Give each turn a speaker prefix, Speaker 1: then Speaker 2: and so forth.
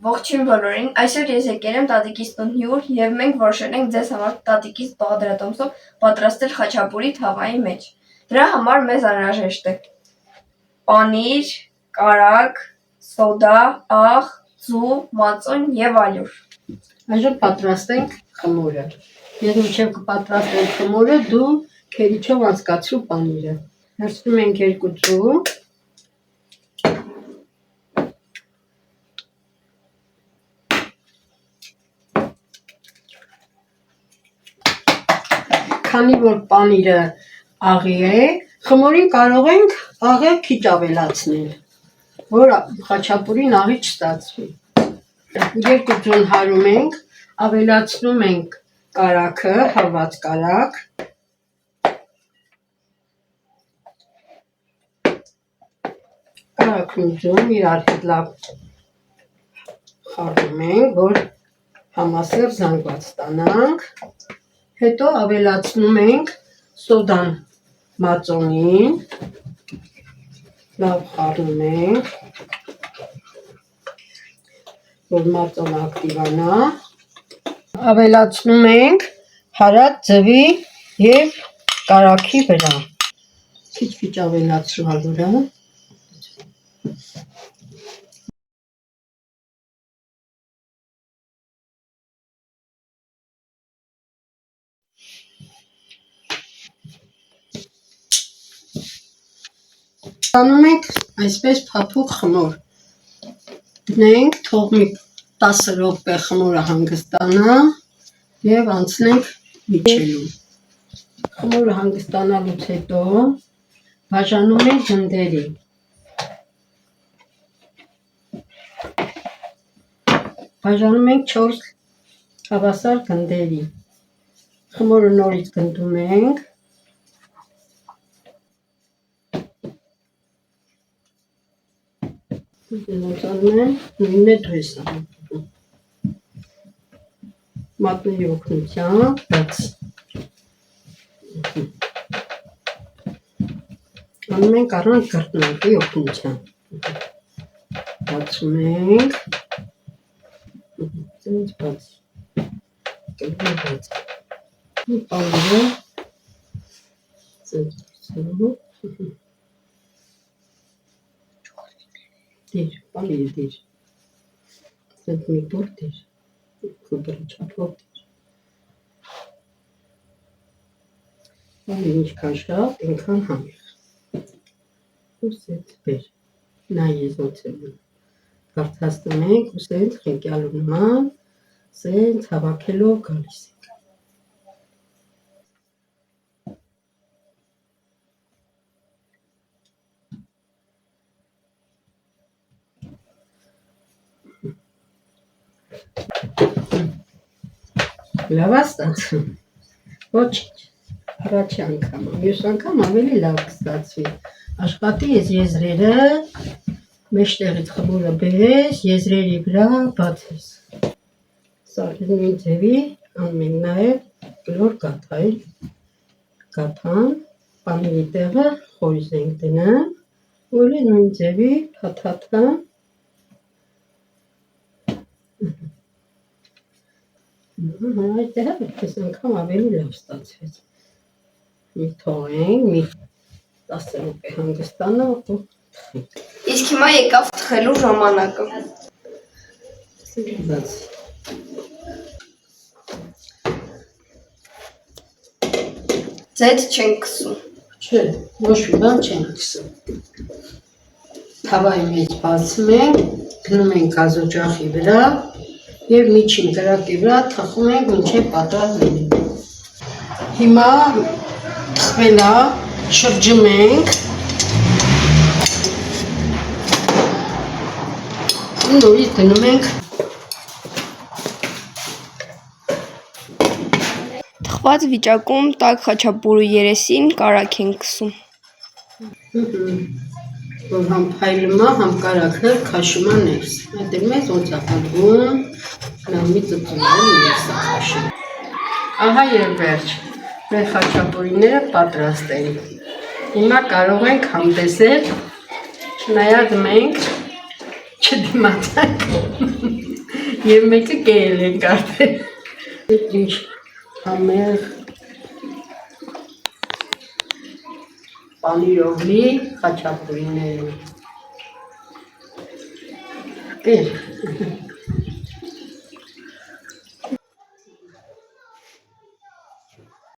Speaker 1: Ողջույն բոլորին, այսօր ես եկել եմ տատիկիս տուն հյուր և մենք որոշել ենք ձեզ համար տատիկիս բաղադրատոմսով պատրաստել խաչապուրի թավայի մեջ։ Դրա համար մեզ անհրաժեշտ է պանիր, կարագ, սոդա, աղ, ձու, մածուն և ալյուր։
Speaker 2: Այժմ պատրաստենք խմորը։ Եթե մինչև կպատրաստենք խմորը, դու քերիչով անցկացրու պանիրը։ Հրցնում ենք 2 ձու, քանի որ պանիրը աղի է, խմորին կարող ենք աղը քիչ ավելացնել, որ խաչապուրին աղի չստացվի։ 2 ձուն հարում ենք, ավելացնում ենք կարագը, հալված կարագ, կարագն ու ձուն իրար հետ լավ խառնում ենք, որ համասեր զանգված ստանանք, հետո ավելացնում ենք սոդան մածոնին, լավ խառնում ենք, որ մածոնը ակտիվանա, ավելացնում ենք հարած ձվի և կարագի վրա, քիչ ավելացրու ալյուրը, Ստանում ենք այսպես փափուկ խմոր, դնենք, թող մի 10 րոպե խմորը հանգստանա և անցնենք միջելու։ Խմորը հանգստանալուց հետո բաժանում ենք գնդերի։ Բաժանում ենք 4 հավասար գնդերի։ Խմորը նորից գնդում ենք։ Նույնն է դու ես անում։ Մատնների օգնությամբ, բայց անում ենք առանց գռտնոկի օգնությամբ։ Բացում ենք, ծենց բաց, կլինի բաց, պանիրը, ծենց բացելու, դիր, պանիրը դիր, ծենց մի բոր դիր, կոբրը չապով դիր, պանիրը ինչքան շատ, ինքան համեղ, ու սենց բեր, նա եզոց է մն, կարդաստում ենք ու սենց խենկյալու նման, սենց հավաքելով գալիս ենք։ Լավ ստացվում, ոչինչ, առաջի անգամ, մյուս անգամ ավելի լավ կստացվի, աշխատի ես եզրերը, մեջտեղից խմորը բերես, եզրերի վրա բացես, սա նույն ձևի անում ենք նաև կլոր գաթայ, գաթան, պանիրի տեղը խորիզ ենք դնեմ, որ նույն ձևի փաթաթա, այդտեղը այս անգամ ավելի լավ ստացվեց, մի թողենք, մի 10 րոպե հանգստանա ու թխենք։
Speaker 1: Իսկ հիմա եկավ թխելու ժամանակը։ Ձեթ չենք քսում։
Speaker 2: Չէ, ոչ մի բան չենք քսում։ Թավայի մեջ բացում ենք, գնում ենք գազօջախի վրա և միջին կրակի վրա թխում ենք մինչև պատրաստ լինի։ Հիմա թխվել է, շրջում ենք ու նորից դնում ենք։
Speaker 1: Թխված վիճակում տաք խաչապուրի երեսին կարագ ենք քսում։
Speaker 2: Որ համ փայլում է, համ կարագը քաշում է ներս։ Այդ մեզ ոնց է պատվում, նամի ծծումով ներս է քաշում։ Ահա և վերջ, մեր խաչապուրիները պատրաստ են։ Հիմա կարող ենք համտեսել, չնայած մենք չդիմացանք։ Եվ մեկը կերել ենք արդեն։ Ինչ համեղ պանիրով լի խաչապուրիներ են։ Կեր։